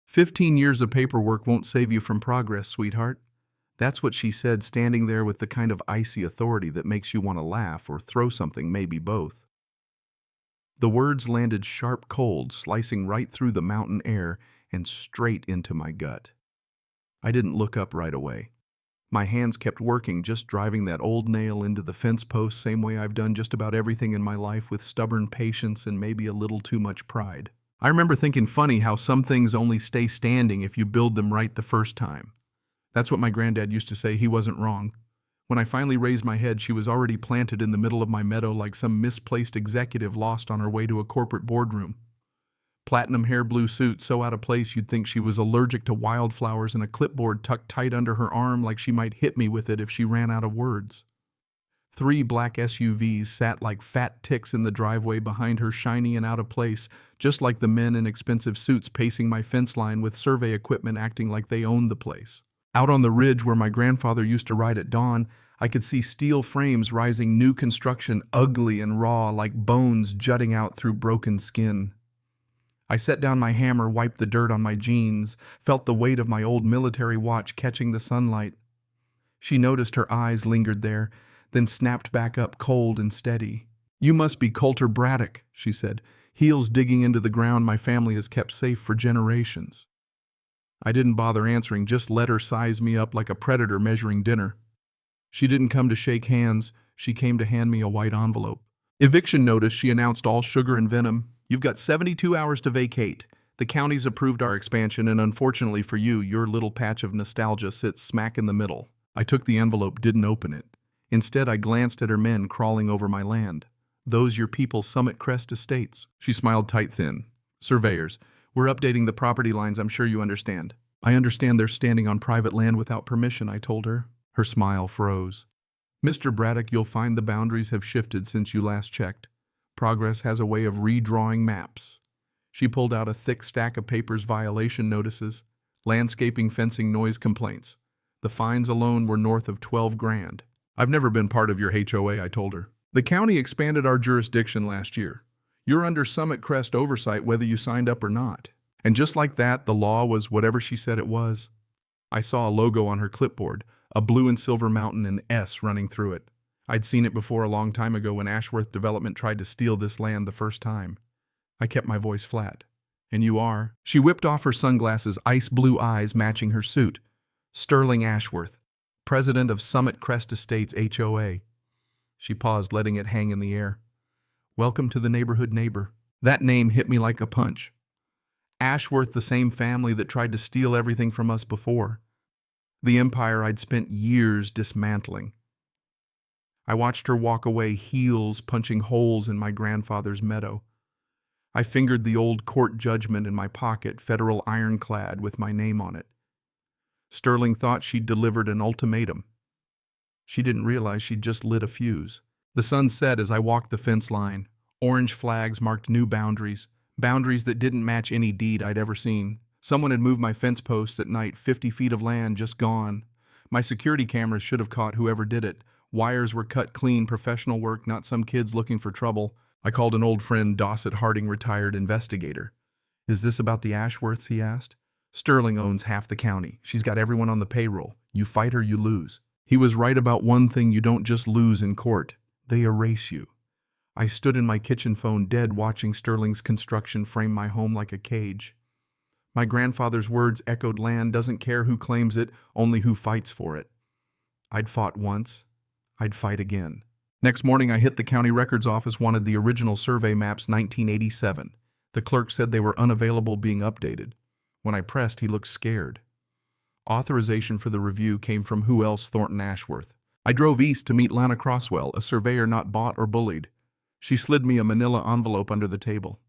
15 years of paperwork won't save you from progress, sweetheart. That's what she said, standing there with the kind of icy authority that makes you want to laugh or throw something, maybe both. The words landed sharp cold, slicing right through the mountain air and straight into my gut. I didn't look up right away. My hands kept working, just driving that old nail into the fence post, same way I've done just about everything in my life, with stubborn patience and maybe a little too much pride. I remember thinking, funny how some things only stay standing if you build them right the first time. That's what my granddad used to say. He wasn't wrong. When I finally raised my head, she was already planted in the middle of my meadow like some misplaced executive lost on her way to a corporate boardroom. Platinum hair, blue suit, so out of place you'd think she was allergic to wildflowers, and a clipboard tucked tight under her arm like she might hit me with it if she ran out of words. 3 black SUVs sat like fat ticks in the driveway behind her, shiny and out of place, just like the men in expensive suits pacing my fence line with survey equipment acting like they owned the place. Out on the ridge where my grandfather used to ride at dawn, I could see steel frames rising, new construction, ugly and raw, like bones jutting out through broken skin. I set down my hammer, wiped the dirt on my jeans, felt the weight of my old military watch catching the sunlight. She noticed, her eyes lingered there, then snapped back up, cold and steady. "You must be Coulter Braddock," she said, "heels digging into the ground my family has kept safe for generations." I didn't bother answering, just let her size me up like a predator measuring dinner. She didn't come to shake hands, she came to hand me a white envelope. "Eviction notice," she announced, all sugar and venom. "You've got 72 hours to vacate. The county's approved our expansion, and unfortunately for you, your little patch of nostalgia sits smack in the middle." I took the envelope, didn't open it. Instead, I glanced at her men crawling over my land. "Those your people, Summit Crest Estates." She smiled tight, thin. "Surveyors. We're updating the property lines, I'm sure you understand." "I understand they're standing on private land without permission," I told her. Her smile froze. "Mr. Braddock, you'll find the boundaries have shifted since you last checked. Progress has a way of redrawing maps." She pulled out a thick stack of papers, violation notices, landscaping, fencing, noise complaints. The fines alone were north of 12 grand. "I've never been part of your HOA," I told her. "The county expanded our jurisdiction last year. You're under Summit Crest oversight whether you signed up or not." And just like that, the law was whatever she said it was. I saw a logo on her clipboard, a blue and silver mountain, and S running through it. I'd seen it before, a long time ago, when Ashworth Development tried to steal this land the first time. I kept my voice flat. "And you are?" She whipped off her sunglasses, ice blue eyes matching her suit. "Sterling Ashworth, president of Summit Crest Estates HOA." She paused, letting it hang in the air. "Welcome to the neighborhood, neighbor." That name hit me like a punch. Ashworth, the same family that tried to steal everything from us before. The empire I'd spent years dismantling. I watched her walk away, heels punching holes in my grandfather's meadow. I fingered the old court judgment in my pocket, federal ironclad with my name on it. Sterling thought she'd delivered an ultimatum. She didn't realize she'd just lit a fuse. The sun set as I walked the fence line. Orange flags marked new boundaries, boundaries that didn't match any deed I'd ever seen. Someone had moved my fence posts at night, 50 feet of land just gone. My security cameras should have caught whoever did it. Wires were cut clean, professional work, not some kids looking for trouble. I called an old friend, Dossett Harding, retired investigator. "Is this about the Ashworths?" he asked. "Sterling owns half the county. She's got everyone on the payroll. You fight her, you lose." He was right about one thing: you don't just lose in court. They erase you. I stood in my kitchen phone, dead, watching Sterling's construction frame my home like a cage. My grandfather's words echoed: land doesn't care who claims it, only who fights for it. I'd fought once. I'd fight again. Next morning, I hit the county records office, wanted the original survey maps, 1987. The clerk said they were unavailable, being updated. When I pressed, he looked scared. Authorization for the review came from who else? Thornton Ashworth. I drove east to meet Lana Crosswell, a surveyor not bought or bullied. She slid me a manila envelope under the table.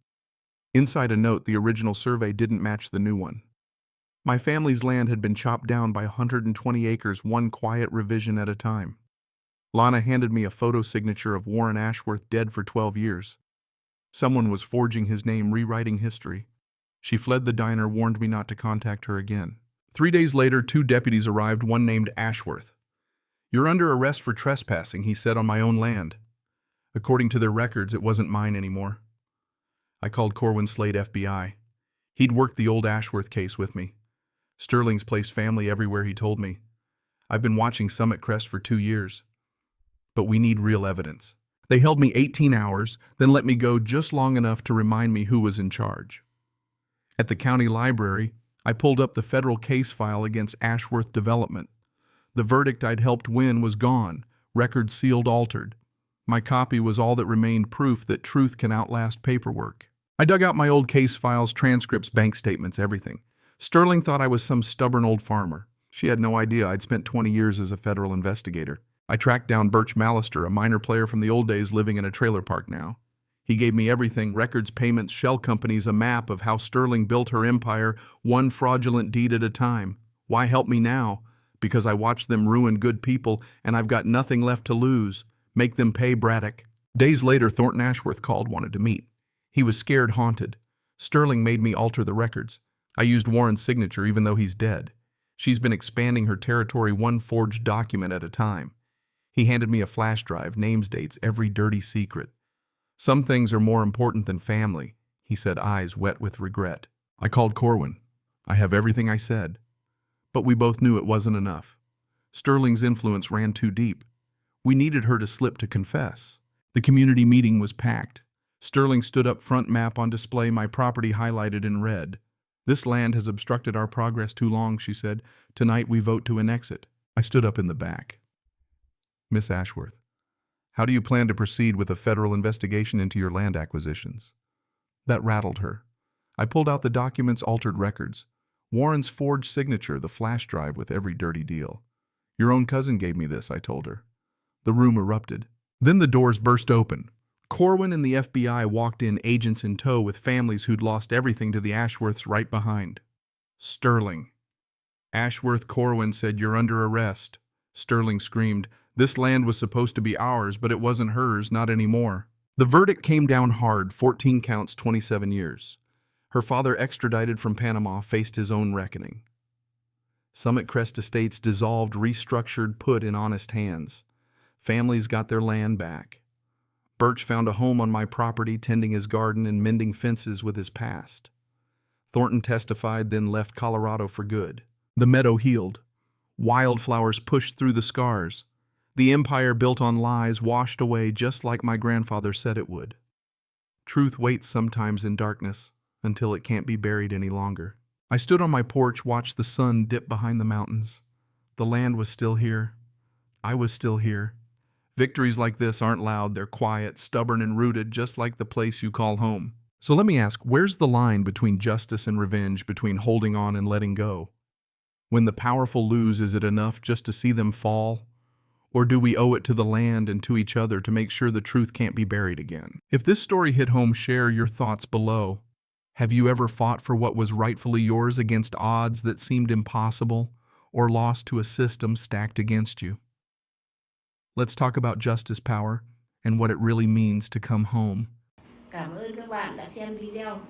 Inside a note: the original survey didn't match the new one. My family's land had been chopped down by 120 acres, one quiet revision at a time. Lana handed me a photo signature of Warren Ashworth, dead for 12 years. Someone was forging his name, rewriting history. She fled the diner, warned me not to contact her again. 3 days later, 2 deputies arrived, one named Ashworth. "You're under arrest for trespassing," he said, "on my own land." According to their records, it wasn't mine anymore. I called Corwin Slade, FBI. He'd worked the old Ashworth case with me. Sterling's placed family everywhere, he told me. I've been watching Summit Crest for 2 years. But we need real evidence. They held me 18 hours, then let me go just long enough to remind me who was in charge. At the county library, I pulled up the federal case file against Ashworth Development. The verdict I'd helped win was gone, records sealed altered. My copy was all that remained, proof that truth can outlast paperwork. I dug out my old case files, transcripts, bank statements, everything. Sterling thought I was some stubborn old farmer. She had no idea I'd spent 20 years as a federal investigator. I tracked down Birch Mallister, a minor player from the old days living in a trailer park now. He gave me everything, records, payments, shell companies, a map of how Sterling built her empire, one fraudulent deed at a time. Why help me now? Because I watched them ruin good people, and I've got nothing left to lose. Make them pay, Braddock. Days later, Thornton Ashworth called, wanted to meet. He was scared, haunted. Sterling made me alter the records. I used Warren's signature, even though he's dead. She's been expanding her territory one forged document at a time. He handed me a flash drive, names, dates, every dirty secret. Some things are more important than family, he said, eyes wet with regret. I called Corwin. I have everything I said. But we both knew it wasn't enough. Sterling's influence ran too deep. We needed her to slip to confess. The community meeting was packed. Sterling stood up, front map on display, my property highlighted in red. This land has obstructed our progress too long, she said. Tonight we vote to annex it. I stood up in the back. Miss Ashworth, how do you plan to proceed with a federal investigation into your land acquisitions? That rattled her. I pulled out the documents, altered records. Warren's forged signature, the flash drive with every dirty deal. Your own cousin gave me this, I told her. The room erupted. Then the doors burst open. Corwin and the FBI walked in, agents in tow with families who'd lost everything to the Ashworths right behind. Sterling. Ashworth Corwin said, "You're under arrest." Sterling screamed, "This land was supposed to be ours, but it wasn't hers, not anymore." The verdict came down hard, 14 counts, 27 years. Her father, extradited from Panama, faced his own reckoning. Summit Crest Estates dissolved, restructured, put in honest hands. Families got their land back. Birch found a home on my property, tending his garden and mending fences with his past. Thornton testified, then left Colorado for good. The meadow healed. Wildflowers pushed through the scars. The empire built on lies washed away just like my grandfather said it would. Truth waits sometimes in darkness until it can't be buried any longer. I stood on my porch, watched the sun dip behind the mountains. The land was still here. I was still here. Victories like this aren't loud, they're quiet, stubborn, and rooted, just like the place you call home. So let me ask, where's the line between justice and revenge, between holding on and letting go? When the powerful lose, is it enough just to see them fall? Or do we owe it to the land and to each other to make sure the truth can't be buried again? If this story hit home, share your thoughts below. Have you ever fought for what was rightfully yours against odds that seemed impossible, or lost to a system stacked against you? Let's talk about justice, power, and what it really means to come home. Cảm ơn các bạn đã xem video.